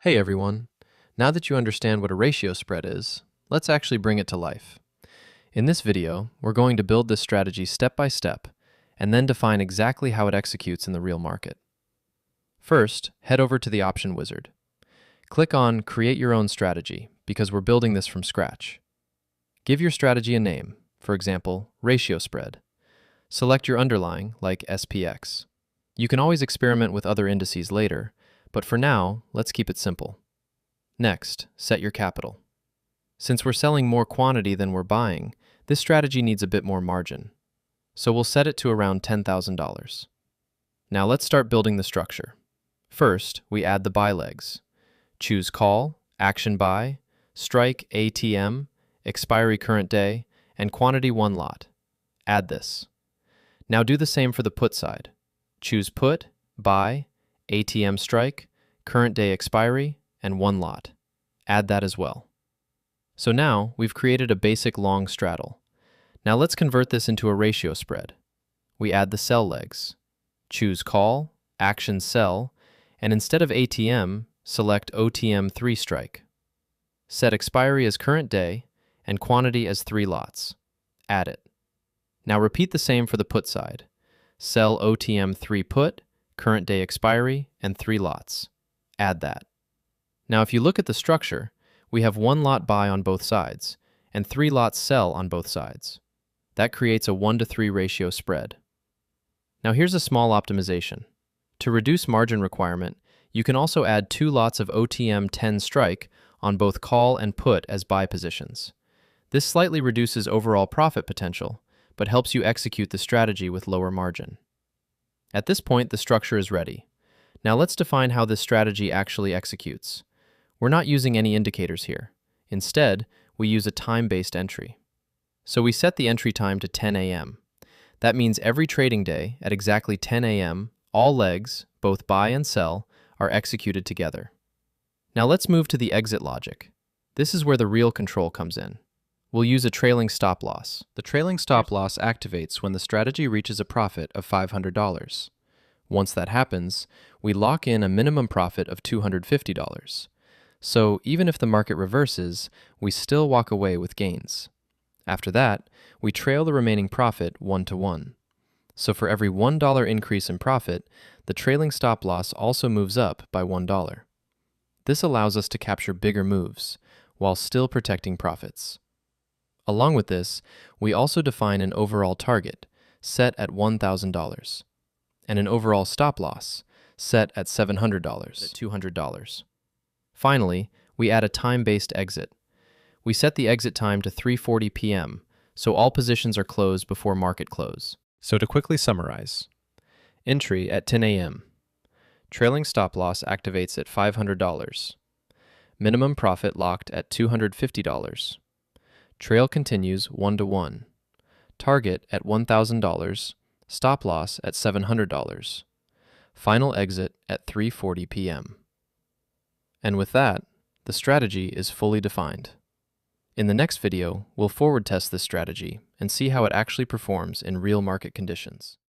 Hey everyone. Now that you understand what a ratio spread is, let's actually bring it to life. In this video, we're going to build this strategy step by step and then define exactly how it executes in the real market. First, head over to the Option Wizard. Click on Create Your Own Strategy because we're building this from scratch. Give your strategy a name, for example, ratio spread. Select your underlying, like SPX. You can always experiment with other indices later, but for now, let's keep it simple. Next, set your capital. Since we're selling more quantity than we're buying, this strategy needs a bit more margin. So we'll set it to around $10,000. Now let's start building the structure. First, we add the buy legs. Choose call, action buy, strike ATM, expiry current day, and quantity 1 lot. Add this. Now do the same for the put side. Choose put, buy, ATM strike, current day expiry, and 1 lot. Add that as well. So now we've created a basic long straddle. Now let's convert this into a ratio spread. We add the sell legs. Choose call, action sell, and instead of ATM, select OTM 3 strike. Set expiry as current day and quantity as 3 lots. Add it. Now repeat the same for the put side. Sell OTM 3 put, current day expiry, and 3 lots. Add that. Now if you look at the structure, we have 1 lot buy on both sides and 3 lots sell on both sides. That creates a 1-to-3 ratio spread. Now here's a small optimization. To reduce margin requirement, you can also add 2 lots of OTM 10 strike on both call and put as buy positions. This slightly reduces overall profit potential, but helps you execute the strategy with lower margin. At this point, the structure is ready. Now let's define how this strategy actually executes. We're not using any indicators here. Instead, we use a time-based entry. So we set the entry time to 10 a.m. That means every trading day at exactly 10 a.m., all legs, both buy and sell, are executed together. Now let's move to the exit logic. This is where the real control comes in. We'll use a trailing stop loss. The trailing stop loss activates when the strategy reaches a profit of $500. Once that happens, we lock in a minimum profit of $250. So even if the market reverses, we still walk away with gains. After that, we trail the remaining profit 1-to-1. So for every $1 increase in profit, the trailing stop loss also moves up by $1. This allows us to capture bigger moves while still protecting profits. Along with this, we also define an overall target set at $1,000 and an overall stop loss set at $700 at $200. Finally, we add a time-based exit. We set the exit time to 3:40 p.m., so all positions are closed before market close. So to quickly summarize, entry at 10 a.m. Trailing stop loss activates at $500. Minimum profit locked at $250. Trail continues 1-to-1. Target at $1,000. Stop loss at $700. Final exit at 3:40 p.m. And with that, the strategy is fully defined. In the next video, we'll forward test this strategy and see how it actually performs in real market conditions.